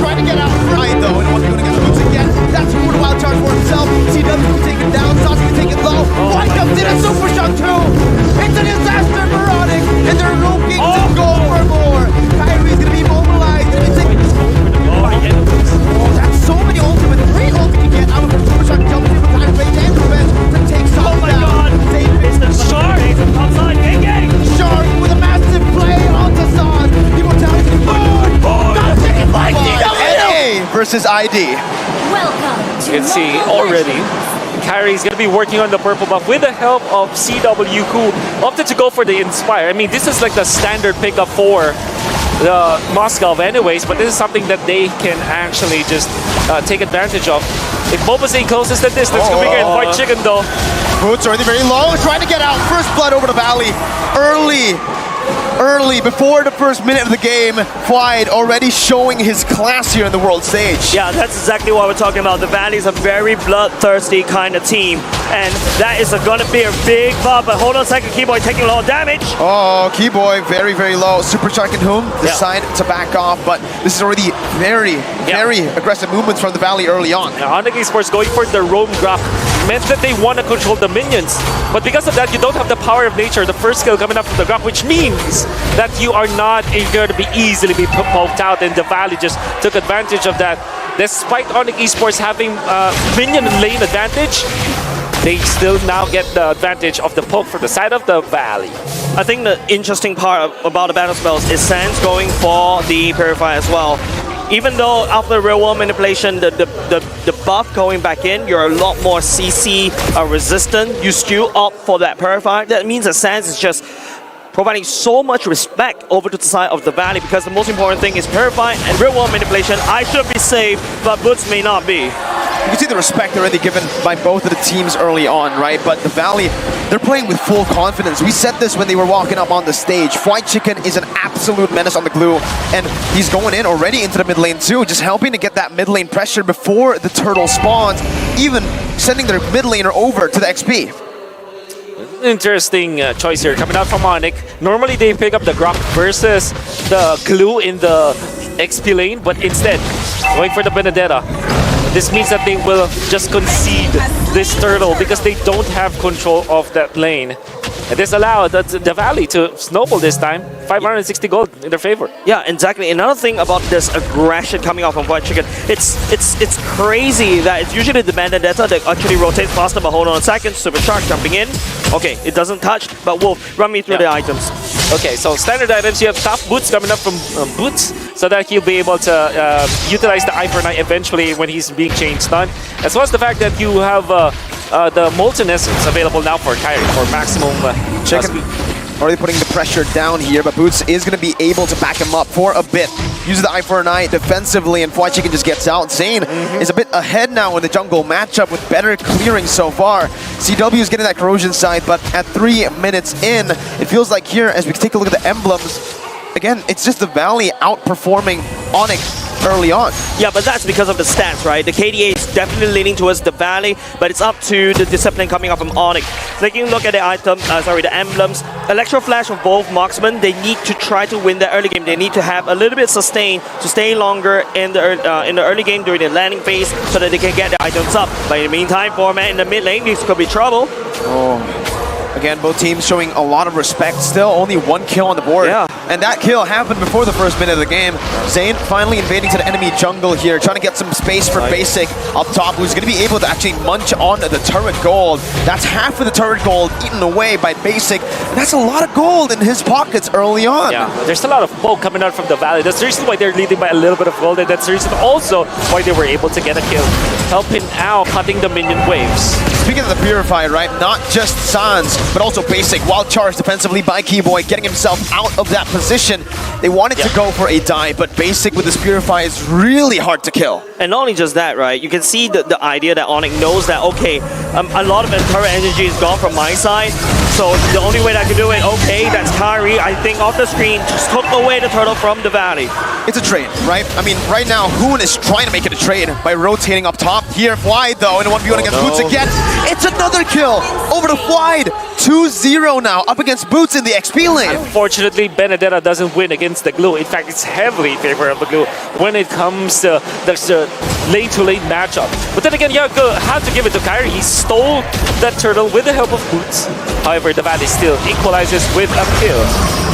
trying to get out right though, and one going to get the boots again. That's a wild charge for himself. CW take it down, Sauce can take it low. White comes in a super shot too. It's a disaster for Onic, and they're looking to go for more. Kyrie's going to be mobilized. That's so many ultimate. 3 ultimate you get out of the super shot. Jumps in with time range and revenge to take Sauce down. Oh my god! It's the Shark! Outside, gang! Shark with a massive play onto Sauce. Immortality forward. Got taken by DW versus ID. Welcome to You can see already Kyrie's going to be working on the purple buff with the help of CW, who opted to go for the Inspire. I mean, this is like the standard pickup for the Moscow anyways, but this is something that they can actually just take advantage of. If Mobazane closes the distance, coming in White Chicken though. Boots already very low, trying to get out. First blood over the Valley. Early, before the first minute of the game, Flied already showing his class here in the world stage. Yeah, that's exactly what we're talking about. The Valley's a very bloodthirsty kind of team, and that is going to be a big buff. But hold on a second, Keyboy taking a lot of damage. Oh, Keyboy very, very low. Super Shark and Whom decide to back off, but this is already very aggressive movements from the Valley early on. Onic Esports going for the roam grab meant that they want to control the minions, but because of that, you don't have the power of nature. The first skill coming up from the grab, which means that you are not going to be easily poked out, and the Valley just took advantage of that. Despite Onic Esports having minion lane advantage, they still now get the advantage of the poke from the side of the Valley. I think the interesting part about the battle spells is Sans going for the Purify as well. Even though after real world manipulation, the buff going back in, you're a lot more CC resistant. You still opt for that Purify. That means that Sans is just providing so much respect over to the side of the Valley, because the most important thing is Purify and real world manipulation. I should be safe, but Boots may not be. You can see the respect already given by both of the teams early on, right? But the Valley, they're playing with full confidence. We said this when they were walking up on the stage. Fried Chicken is an absolute menace on the glue, and he's going in already into the mid lane too, just helping to get that mid lane pressure before the turtle spawns, even sending their mid laner over to the XP. Interesting choice here coming out from Onic. Normally they pick up the Grok versus the glue in the XP lane, but instead going for the Benedetta. This means that they will just concede this turtle because they don't have control of that lane. And this allowed the Valley to snowball this time. 560 gold in their favor. Yeah, exactly. Another thing about this aggression coming off from White Chicken, it's crazy that it's usually the Vendetta that actually rotates faster, but hold on a second. Super Shark jumping in. Okay, it doesn't touch, but Wolf, run me through the items. Okay, so standard items, you have top boots coming up from Boots, so that he'll be able to utilize the Eye for Night eventually when he's being chain stunned. As well as the fact that you have the Molten Essence available now for Kyrie for maximum Chicken already putting the pressure down here, but Boots is going to be able to back him up for a bit. Uses the Eye for an Eye defensively, and White Chicken just gets out. Zane is a bit ahead now in the jungle matchup with better clearing so far. CW is getting that corrosion side, but at 3 minutes in, it feels like here, as we take a look at the emblems, again, it's just the Valley outperforming Onic early on. Yeah, but that's because of the stats, right? The KDA is definitely leaning towards the Valley, but it's up to the discipline coming up from Onic. Taking a look at the item, the emblems, Electro Flash of both marksmen, they need to try to win the early game. They need to have a little bit sustain to stay longer in the early game during the landing phase so that they can get the items up. But in the meantime, Foreman in the mid lane, this could be trouble. Again, both teams showing a lot of respect. Still only 1 kill on the board. Yeah. And that kill happened before the first minute of the game. Zane finally invading to the enemy jungle here, trying to get some space for Basic up top, who's going to be able to actually munch on the turret gold. That's half of the turret gold eaten away by Basic. And that's a lot of gold in his pockets early on. Yeah, there's a lot of poke coming out from the Valley. That's the reason why they're leading by a little bit of gold, and that's the reason also why they were able to get a kill, helping out cutting the minion waves. Speaking of the Purified, right, not just Sans, but also Basic. Wild charge defensively by Keyboy, getting himself out of that position. They wanted to go for a dive, but Basic with this Purify is really hard to kill. And not only just that, right, you can see the idea that Onic knows that, okay, a lot of turret energy is gone from my side, so the only way that I can do it, okay, that's Kyrie, I think off the screen, just took away the turtle from the Valley. It's a trade, right? I mean, right now, Hoon is trying to make it a trade by rotating up top. Here, Flied, though, in a 1v1 against Boots again. It's another kill over to Flied. 2-0 now up against Boots in the XP lane. Unfortunately, Benedetta doesn't win against the Glue. In fact, it's heavily in favor of the Glue when it comes to the lane-to-lane matchup. But then again, you have to give it to Kyrie. He stole that turtle with the help of Boots. However, the Valley still equalizes with a kill.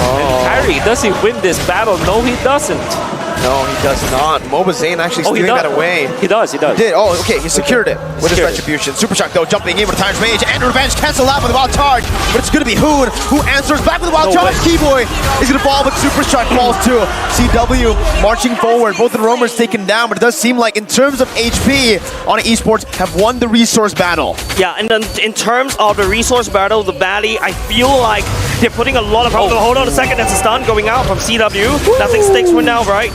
And Kyrie, does he win this battle? No, he doesn't. No, he does not. Mobazane actually stealing that away. He does. He did. Oh, okay. He secured it with his retribution. Super Shock, though, jumping in with a Time's Rage and Revenge cancel out with a wild charge. But it's going to be Hoon who answers back with a wild charge. Keyboy is going to fall, but Super Shock falls too. CW marching forward. Both the roamers taken down, but it does seem like in terms of HP, Onic Esports have won the resource battle. Yeah, and then in terms of the resource battle, the Valley, I feel like they're putting a lot of... Hold on a second, that's a stun going out from CW. Nothing sticks for now, right?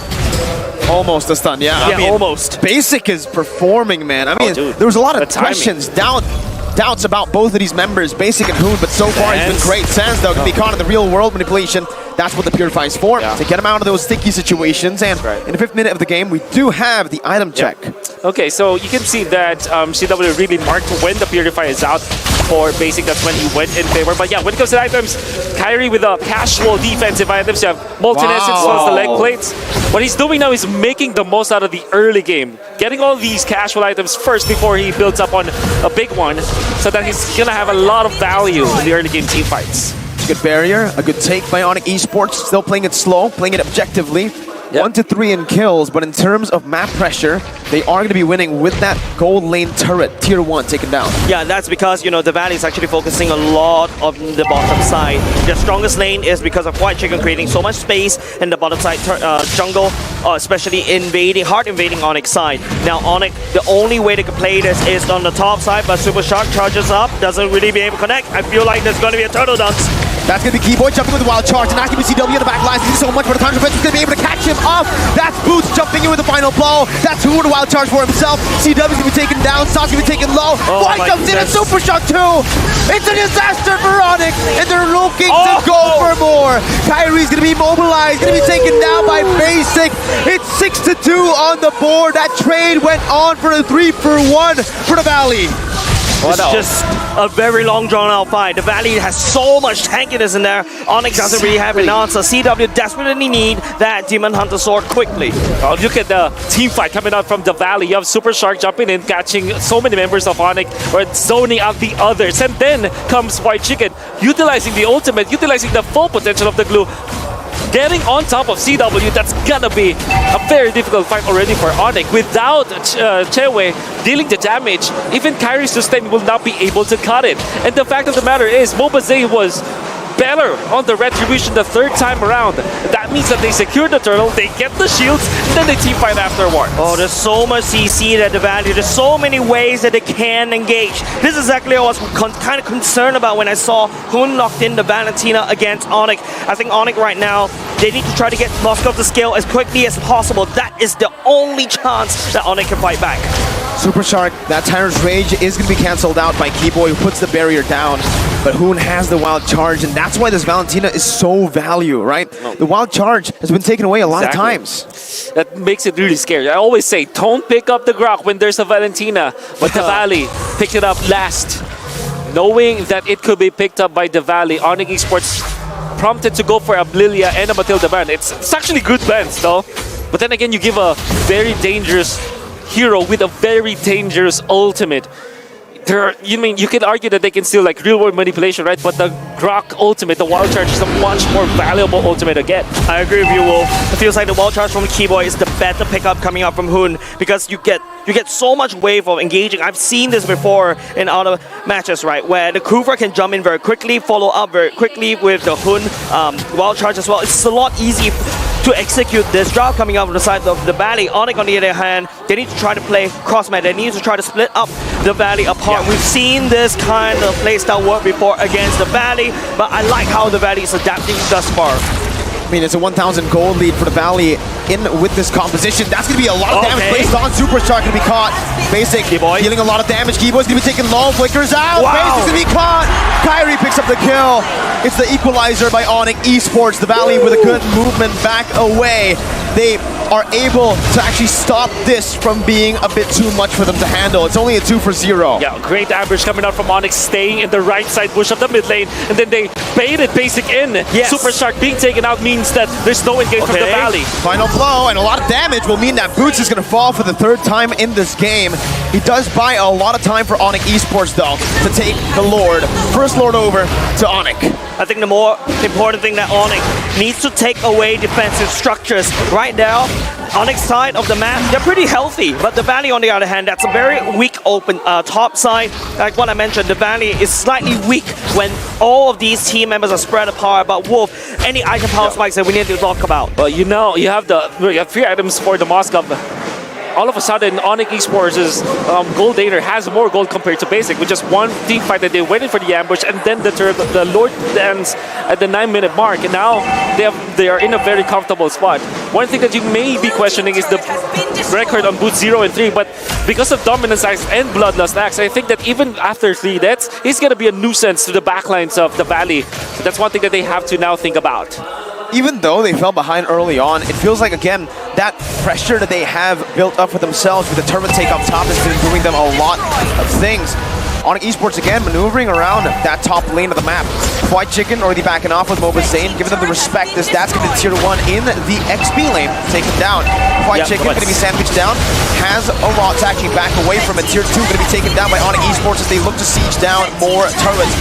Almost a stun, yeah. Yeah, I mean, almost. Basic is performing, man. I mean, there was a lot of questions, doubts about both of these members, Basic and Hoon, but so far he's been great. Sans, though, can be caught in the real world manipulation. That's what the Purify is for, to get him out of those sticky situations. And in the 5th minute of the game, we do have the item check. Okay, so you can see that CW really marked when the Purify is out for Basic. That's when he went in favor. But yeah, when it comes to items, Kyrie with a casual defensive items. You have Multi-Nest as well as the leg plates. What he's doing now is making the most out of the early game. Getting all these casual items first before he builds up on a big one, so that he's going to have a lot of value in the early game team fights. Good barrier, a good take by Onic Esports. Still playing it slow, playing it objectively. 1 to 3 in kills, but in terms of map pressure, they are going to be winning with that gold lane turret, tier 1 taken down. Yeah, and that's because, you know, the Valley is actually focusing a lot on the bottom side. Their strongest lane is because of White Chicken creating so much space in the bottom side jungle, especially hard invading Onic side. Now, Onic, the only way they can play this is on the top side, but Super Shark charges up, doesn't really be able to connect. I feel like there's going to be a turtle dance. That's going to be Keyboy jumping with a wild charge, and acting with CW in the back lines. He's so much for the time defense. He's going to be able to catch him off. That's Boots jumping in with the final blow. That's Hoon with a wild charge for himself. CW's going to be taken down. Sauce going to be taken low. White comes in and Super Shock too. It's a disaster for Onic, and they're looking to go for more. Kyrie's going to be mobilized, going to be taken down by Basic. It's 6-2 on the board. That trade went on for a 3-for-1 for the Valley. It's just a very long drawn-out fight. The Valley has so much tankiness in there. Onic doesn't really have an answer. CW desperately need that Demon Hunter sword quickly. Oh, look at the team fight coming out from the Valley. You have Super Shark jumping in, catching so many members of Onic, or zoning out the others. And then comes White Chicken, utilizing the ultimate, utilizing the full potential of the Glue. Getting on top of CW, that's gonna be a very difficult fight already for Onic. Without Chewe dealing the damage, even Kyrie Sustain will not be able to cut it. And the fact of the matter is, Mobazane was better on the retribution the 3rd time around. That means that they secure the turtle, they get the shields, and then they team fight afterwards. Oh, there's so much CC that the Valley, there's so many ways that they can engage. This is exactly what I was kind of concerned about when I saw Hoon locked in the Valentina against Onic. I think Onic right now, they need to try to get Moscow to scale as quickly as possible. That is the only chance that Onic can fight back. Super Shark, that Tyrant's Rage is going to be cancelled out by Keyboy, who puts the barrier down. But Hoon has the wild charge, and that's why this Valentina is so value, right? The wild charge has been taken away a lot of times. That makes it really scary. I always say, don't pick up the Grok when there's a Valentina. But the Valley picked it up last. Knowing that it could be picked up by the Valley, Onic Esports prompted to go for a Blilia and a Matilda ban. It's actually good bans, though. But then again, you give a very dangerous hero with a very dangerous ultimate. You can argue that they can still like real-world manipulation, right? But the Grok ultimate, the wild charge, is a much more valuable ultimate again. I agree with you, Wolf. It feels like the wild charge from Keyboy is the better pickup coming up from Hoon, because you get so much wave of engaging. I've seen this before in other matches, right? Where the Kruger can jump in very quickly, follow up very quickly with the Hoon wild charge as well. It's a lot easier to execute this drop coming out from the side of the Valley. Onic, on the other hand, they need to try to play cross-meta. They need to try to split up the Valley apart. We've seen this kind of playstyle work before against the Valley, but I like how the Valley is adapting thus far. I mean, it's a 1,000 gold lead for the Valley in with this composition. That's going to be a lot of damage placed on Super Shark. Going to be caught. Basic dealing a lot of damage. Keyboy's going to be taken low. Flickers out. Basic's going to be caught. Kyrie picks up the kill. It's the equalizer by Onic Esports. The Valley with a good movement back away. They are able to actually stop this from being a bit too much for them to handle. It's only a 2-for-0. Yeah, great ambush coming out from Onic, staying in the right side bush of the mid lane, and then they baited basic in. Yes. Super Shark being taken out means that there's no engage from the Valley. Final blow, and a lot of damage will mean that Boots is going to fall for the 3rd time in this game. He does buy a lot of time for Onic Esports, though, to take the Lord. First Lord over to Onic. I think the more important thing that Onic needs to take away defensive structures. Right now, Onic's side of the map, they're pretty healthy, but the Valley, on the other hand, that's a very weak open top side. Like what I mentioned, the Valley is slightly weak when all of these team members are spread apart. But Wolf, any item power spikes that we need to talk about? Well, you know, you have 3 items for the Moscow. All of a sudden, Onic Esports' gold laner has more gold compared to basic, with just one team fight that they waited for the ambush, and then the Lord ends at the 9-minute mark, and now they are in a very comfortable spot. One thing that you may be questioning is the record on Boots 0 and 3, but because of Dominance Axe and Bloodlust Axe, I think that even after 3 deaths, he's going to be a nuisance to the backlines of the Valley. That's one thing that they have to now think about. Even though they fell behind early on, it feels like, again, that pressure that they have built up for themselves with the turret take up top has been doing them a lot of things. Onic Esports again maneuvering around that top lane of the map. White Chicken already backing off with Mobile Zane, giving them the respect as that's going to be tier 1 in the XP lane. Take him down. White Chicken going to be sandwiched down. Has a lot to actually back away from it. Tier 2 going to be taken down by Onic Esports as they look to siege down more turrets.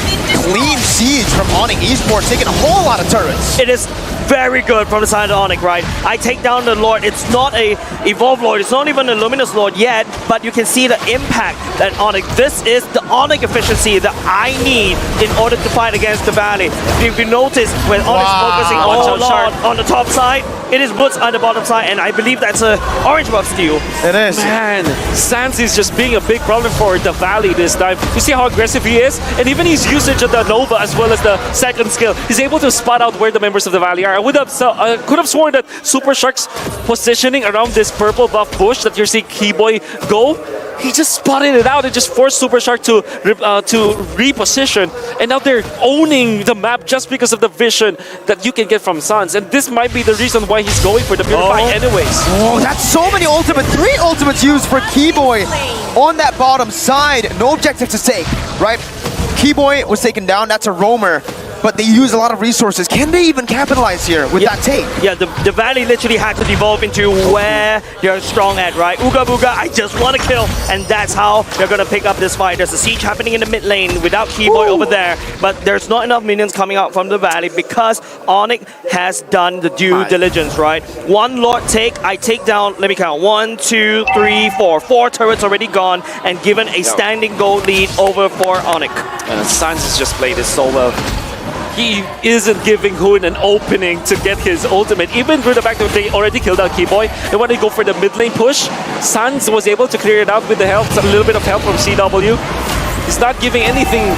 Clean siege from Onic Esports, taking a whole lot of turrets. It is very good from the side of Onic, right? I take down the Lord. It's not a Evolved Lord. It's not even a Luminous Lord yet, but you can see the impact that Onic. This is the Onic efficiency that I need in order to fight against the Valley. If you notice, when Onic's focusing a lot on the top side, it is Boots on the bottom side, and I believe that's a orange buff steal. It is. Man, Sans is just being a big problem for the Valley this time. You see how aggressive he is? And even his usage of the Nova as well as the second skill, he's able to spot out where the members of the Valley are. I could have sworn that Super Shark's positioning around this purple buff bush that you're seeing Keyboy go, he just spotted it out and just forced Super Shark to reposition. And now they're owning the map just because of the vision that you can get from Sans. And this might be the reason why he's going for the Purify anyways. Oh, that's so many ultimates. 3 ultimates used for Keyboy on that bottom side. No objective to take, right? Keyboy was taken down. That's a roamer. But they use a lot of resources. Can they even capitalize here with that take? Yeah, the Valley literally had to devolve into where they're strong at, right? Ooga booga, I just want to kill. And that's how they're going to pick up this fight. There's a siege happening in the mid lane without Keyboy over there. But there's not enough minions coming out from the Valley because Onic has done the due diligence, right? 1 Lord take, I take down, let me count, 1, 2, 3, 4. 4 turrets already gone and given a standing gold lead over for Onic. And Sans has just played this so well. He isn't giving Hoon an opening to get his ultimate, even through the fact that they already killed out Keyboy. And when they go for the mid lane push, Sans was able to clear it out with the help, a little bit of help from CW. He's not giving anything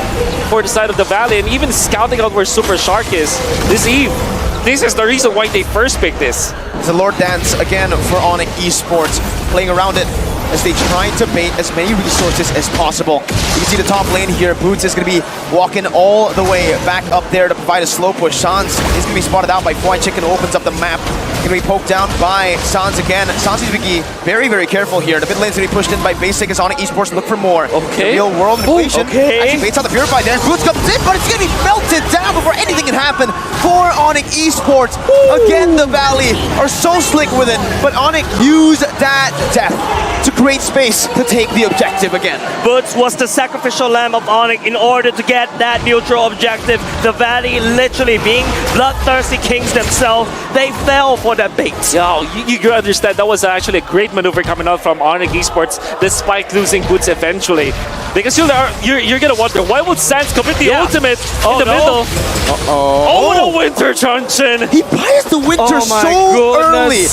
for the side of the Valley, and even scouting out where Super Shark is. This Eve, this is the reason why they first picked this. It's a Lord Dance again for Onic Esports, playing around it as they try to bait as many resources as possible. You can see the top lane here. Boots is going to be walking all the way back up there to provide a slow push. Sans is going to be spotted out by White Chicken, opens up the map. Going to be poked down by Sans again. Sans needs to be very, very careful here. The mid lane's going to be pushed in by Basic as Onic Esports look for more. Okay. The real world manipulation. Okay. Actually baits out the Purify there. Boots comes in, but it's going to be melted down before anything can happen for Onic Esports. Again, the Valley are so slick with it, but Onic used that death to create space to take the objective again. Boots was the sacrificial lamb of Onic in order to get that neutral objective. The Valley literally being bloodthirsty kings themselves, they fell for that bait. Yo, you understand that was actually a great maneuver coming out from Onic Esports despite losing Boots eventually. Because you're gonna wonder, why would Sans commit the ultimate in the middle? Oh, the Winter Junction! He buys the Winter so early.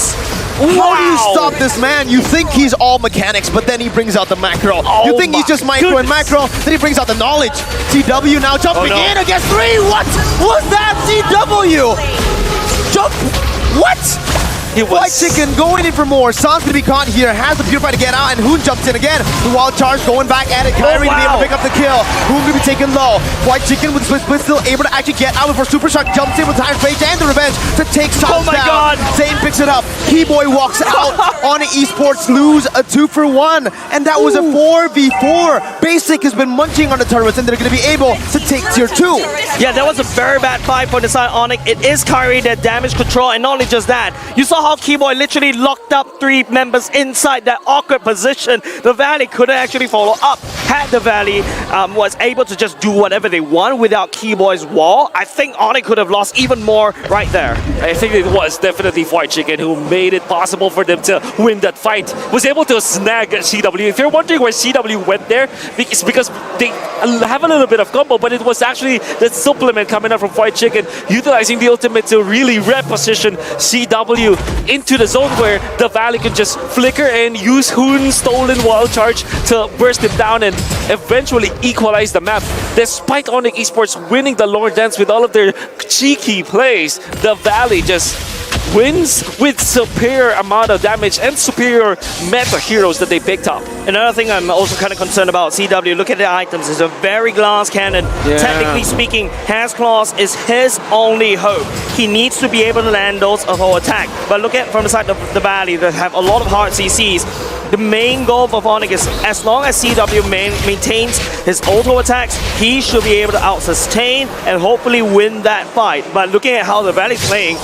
How do you stop this man? You think he's all mechanics, but then he brings out the macro. You think he's just micro and macro, then he brings out the knowledge. CW now jumping in against 3. What was that? CW! Jump! What? He was- White Chicken going in for more. San's gonna be caught here. Has the Purify to get out, and Hoon jumps in again. The Wild Charge going back at it. Kyrie to be able to pick up the kill. Hoon gonna be taken low. White Chicken with the split still able to actually get out before Super Shark jumps in with Time Rage and the Revenge to take Sans Oh my down. God. Zane picks it up. Keyboy walks out. Onic Esports lose a 2-for-1, and that was a 4v4. Basic has been munching on the turrets, and they're gonna be able to take tier 2. Yeah, that was a very bad fight for the side Onic. It is Kyrie that damage control, and not only just that, you saw how Keyboy literally locked up 3 members inside that awkward position. The Valley couldn't actually follow up. Had the Valley was able to just do whatever they want without Keyboy's wall, I think Onic could have lost even more right there. I think it was definitely White Chicken who made it possible for them to win that fight. Was able to snag CW. If you're wondering where CW went there, it's because they have a little bit of combo, but it was actually the supplement coming up from White Chicken, utilizing the ultimate to really reposition CW into the zone where the Valley can just flicker and use Hoon's stolen Wild Charge to burst him down and eventually equalize the map. Despite Onic Esports winning the Lord Dance with all of their cheeky plays, the Valley just wins with superior amount of damage and superior meta heroes that they picked up. Another thing I'm also kind of concerned about CW, look at the items, it's a very glass cannon. Yeah. Technically speaking, Has Claws is his only hope. He needs to be able to land those auto attack. But look at from the side of the Valley that have a lot of hard CCs. The main goal for Onic is as long as CW maintains his auto attacks, he should be able to out-sustain and hopefully win that fight. But looking at how the Valley's playing,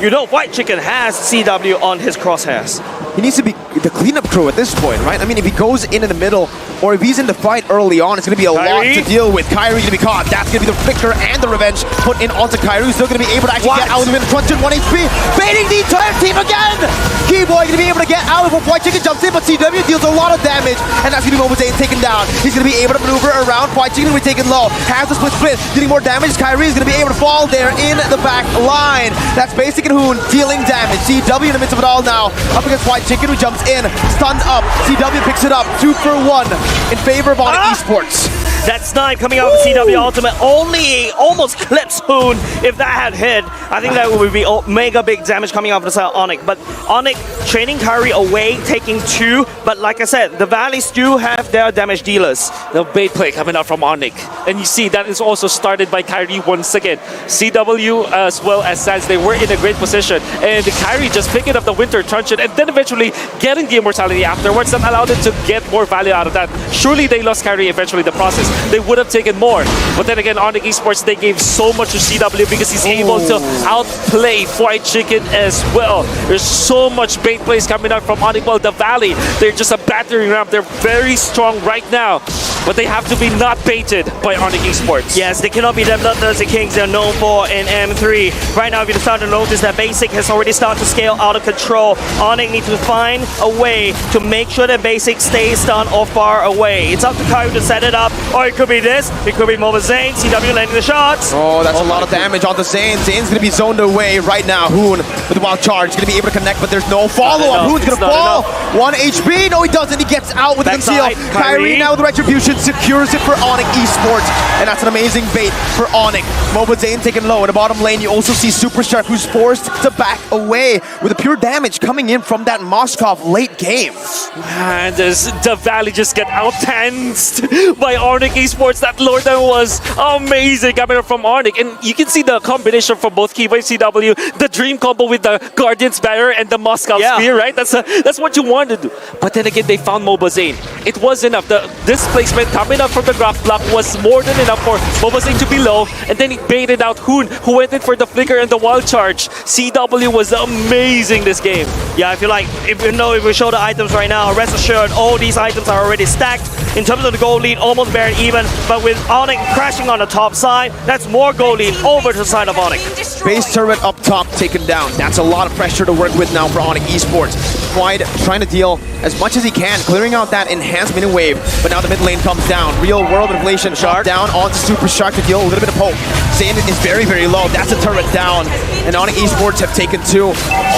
you know White Chicken has CW on his crosshairs. He needs to be the cleanup crew at this point, right? I mean, if he goes in the middle, or if he's in the fight early on, it's going to be a lot to deal with. Kyrie going to be caught. That's going to be the flicker and the revenge put in onto Kyrie, who's still going to be able to actually get out of the middle. Crunch in 1 HP, baiting the entire team again! Keyboy going to be able to get out before White Chicken jumps in, but CW deals a lot of damage, and that's going to be Mobile Zane taken down. He's going to be able to maneuver around. White Chicken going to be taken low. Has the split, getting more damage. Kyrie is going to be able to fall there in the back line. That's Basic and Hoon dealing damage. CW in the midst of it all now, up against White Chicken, who jumps in, stunned up. CW picks it up, 2-for-1 in favor of Onic Esports. That snipe coming out of CW Ultimate only almost clips Hoon. If that had hit, I think that would be mega big damage coming out of the side of Onic. But Onic trading Kyrie away, taking 2. But like I said, the Valleys do have their damage dealers. The bait play coming out from Onic. And you see that is also started by Kyrie once again. CW as well as Sans, they were in a great position. And Kyrie just picking up the Winter Truncheon and then eventually getting the Immortality afterwards that allowed them to get more value out of that. Surely they lost Kyrie eventually in the process. They would have taken more. But then again, Onic Esports, they gave so much to CW because he's able to outplay White Chicken as well. There's so much bait plays coming out from Onic. Well, the Valley, they're just a battering ram. They're very strong right now. But they have to be not baited by Onic Esports. Yes, they cannot be the Bloodthirsty Kings they're known for in M3. Right now, if you start to notice that Basic has already started to scale out of control, Onic needs to find a way to make sure that Basic stays stunned or far away. It's up to Kyrie to set it up, or it could be this, it could be Mobile Zane, CW landing the shots. Oh, that's a lot of damage onto Zane. Zane's going to be zoned away right now. Hoon with the Wild Charge, going to be able to connect, but there's no follow-up. Hoon's going to fall. 1 HP. No, he doesn't. He gets out with the conceal. Kyrie now with the Retribution secures it for Onic Esports, and that's an amazing bait for Onic. Mobile Zane taken low. In the bottom lane, you also see Super Shark, who's forced to back away with the pure damage coming in from that Moskov late game. And the Valley just get out-tanced by Onic Esports. That Lord that was amazing coming from Onic. And you can see the combination from both Keyboy CW, the dream combo with the Guardian's Banner and the Moskov Spear, right? That's what you wanted to do. But then again, they found Mobile Zane. It was enough. The displacement coming up from the graph block was more than enough for Mobile Zane to be low. And then he baited out Hoon, who went in for the flicker and the Wild Charge. CW was amazing this game. Yeah, I feel like if we show the items right now, rest assured all these items are already stacked. In terms of the gold lead, almost very even, but with Onic crashing on the top side, that's more gold lead over to the side of Onic. Base turret up top taken down. That's a lot of pressure to work with now for Onic Esports. Quite trying to deal as much as he can, clearing out that enhanced mini wave, but now the mid lane comes down. Real world inflation shot down onto Super Shark to deal a little bit of poke. Zane is very, very low. That's a turret down, and Onic Esports have taken 2.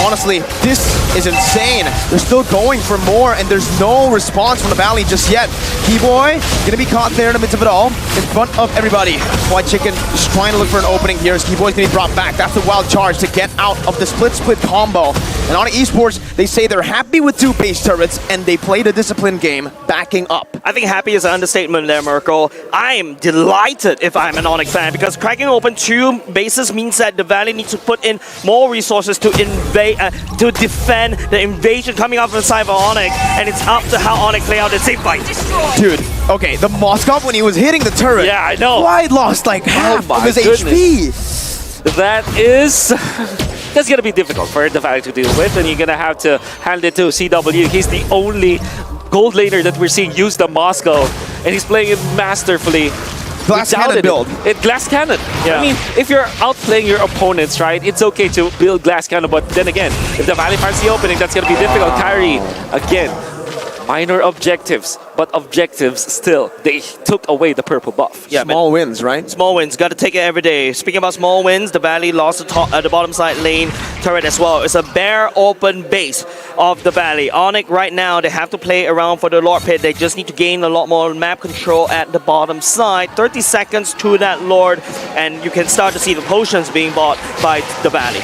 Honestly, this is insane. They're still going for more, and there's no response from the Valley just yet. Keyboy gonna be caught there in the midst of it all, in front of everybody. White Chicken just trying to look for an opening here as Keyboy's gonna be brought back. That's the Wild Charge to get out of the split combo. And Onic Esports, they say they're happy with 2 base turrets, and they played a disciplined game backing up. I think happy is an understatement there, Merkel. I'm delighted if I'm an Onic fan, because cracking open 2 bases means that the Valley needs to put in more resources to to defend the invasion coming up from the side of Onic, and it's up to how Onic play out the same fight. Dude, okay, the Moskov, when he was hitting the turret, Yeah, I know. Wide lost like half my of his goodness. HP. That's gonna be difficult for the Valley to deal with, and you're gonna have to hand it to CW. He's the only gold laner that we're seeing use the Moscow, and he's playing it masterfully. Glass Without cannon build. Glass cannon. Yeah. I mean, if you're outplaying your opponents, right, it's okay to build glass cannon, but then again, if the Valley finds the opening, that's gonna be difficult. Kyrie, again, minor objectives, but objectives still. They took away the purple buff. Yeah, Small wins, right? Small wins, got to take it every day. Speaking about small wins, the Valley lost the bottom side lane turret as well. It's a bare open base of the Valley. Onic right now, they have to play around for the Lord Pit. They just need to gain a lot more map control at the bottom side. 30 seconds to that Lord, and you can start to see the potions being bought by the Valley.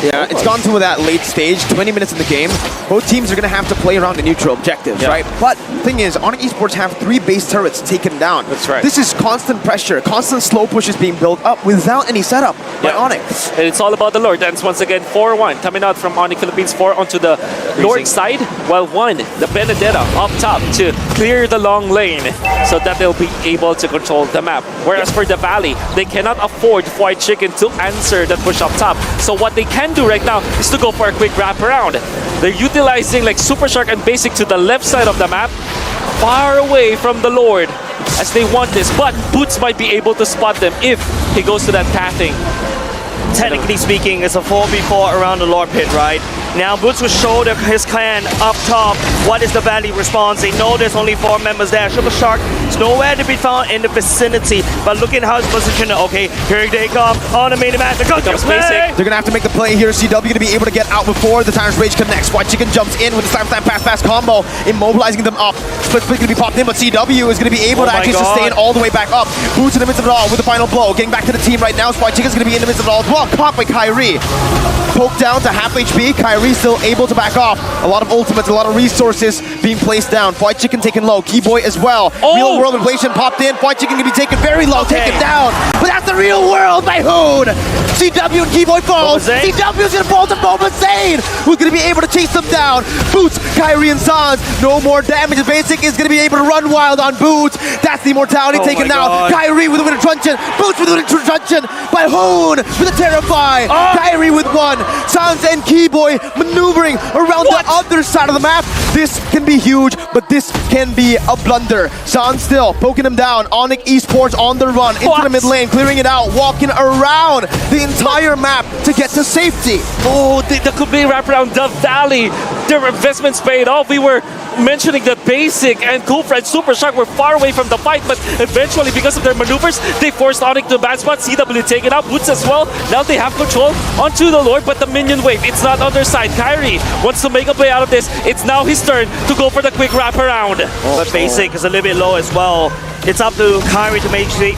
Yeah, it's gone to that late stage, 20 minutes in the game. Both teams are going to have to play around the neutral objectives, right? But the thing is, Onic Esports have 3 base turrets taken down. That's right. This is constant pressure, constant slow pushes being built up without any setup by Onic. And it's all about the Lord. And once again, 4-1 coming out from Onic Philippines, 4 onto the Lord side, while 1, the Benedetta up top to clear the long lane so that they'll be able to control the map. Whereas for the Valley, they cannot afford White Chicken to answer that push up top. So what they can do right now is to go for a quick wraparound. They're utilizing like Super Shark and Basic to the left side of the map, far away from the Lord, as they want this. But Boots might be able to spot them if he goes to that pathing. Technically speaking, it's a 4v4 around the Lord Pit, right? Now Boots will show his clan up top. What is the Valley response? They know there's only 4 members there. Super Shark is nowhere to be found in the vicinity. But look at how it's positioned. Okay, here they come on the main event. They're going to play. They're going to have to make the play here. CW going to be able to get out before the Tyrant's Rage connects. White Chicken jumps in with the slam pass combo, immobilizing them up. Split going to be popped in, but CW is going to be able to actually sustain all the way back up. Boots in the midst of it all with the final blow. Getting back to the team right now. White Chicken's going to be in the midst of it all as well. Caught by Kyrie. Poked down to half HP. Kyrie still able to back off. A lot of ultimates, a lot of resources being placed down. White Chicken taken low. Keyboy as well. Real world inflation popped in. White Chicken can be taken very low, taken down. But that's the real world by Hoon. CW and Keyboy falls. CW's gonna fall to Boba Zane, who's gonna be able to chase them down. Boots, Kyrie and Sans, no more damage. Basic is gonna be able to run wild on Boots. That's the immortality taken down. Kyrie with a winter truncheon. Boots with a winter truncheon by Hoon with a terrify. Kyrie with 1. Sans and Keyboy maneuvering around the other side of the map. This can be huge, but this can be a blunder. Sans still poking him down. Onic Esports on the run into the mid lane, clearing it out, walking around the entire map to get to safety. Oh, that could be wrapped around the Valley. Their investments paid off. We were mentioning that Basic and Kufra and Super Shark were far away from the fight, but eventually, because of their maneuvers, they forced Onic to a bad spot. CW taken out, Boots as well. Now they have control onto the Lord, but the minion wave, it's not on their side. Kyrie wants to make a play out of this. It's now his turn to go for the quick wraparound. But Basic is a little bit low as well. It's up to Kyrie to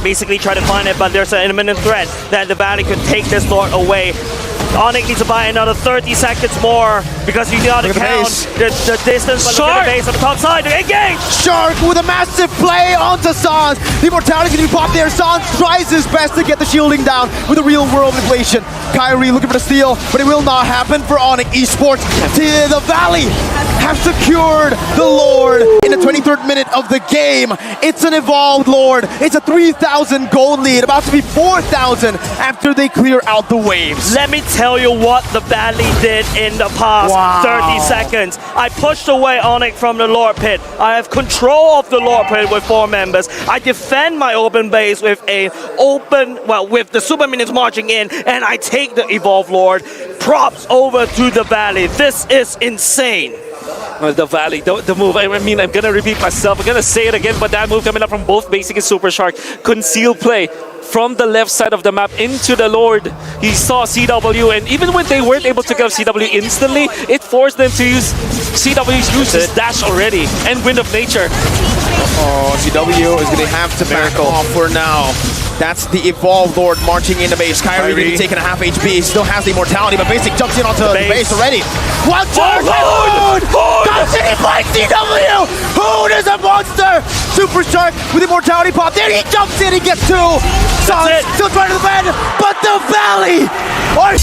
basically try to find it, but there's an imminent threat that the Valley could take this Lord away. Onic needs to buy another 30 seconds more because you gotta count the distance, but look at the base on the top side. Engage! Shark with a massive play onto Sans. The immortality can be popped there. Sans tries his best to get the shielding down with a real world inflation. Kyrie looking for the steal, but it will not happen for Onic Esports. The Valley have secured the Lord in the 23rd minute of the game. It's an evolved Lord. It's a 3,000 gold lead, about to be 4,000 after they clear out the waves. Let me tell you what the Valley did in the past 30 seconds. I pushed away Onic from the Lord Pit. I have control of the Lord Pit with 4 members. I defend my open base with with the super minions marching in, and I take the Evolved Lord. Props over to the Valley. This is insane. The Valley, the move, I mean, I'm gonna repeat myself, I'm gonna say it again, but that move coming up from both Basic and Super Shark, conceal play from the left side of the map into the Lord. He saw CW, and even when they weren't able to kill CW instantly, it forced them to use CW's use his dash already, and Wind of Nature. Oh, CW is going to have to back off for now. That's the Evolved Lord marching into base. Kyrie really taking a half HP. Still has the immortality, but Basic jumps in onto the base already. One charge by Hood! Comes in, he finds CW! Hood is a monster! Super Shark with immortality pop. There he jumps in, he gets two. Solid, still trying to defend, but the Valley are...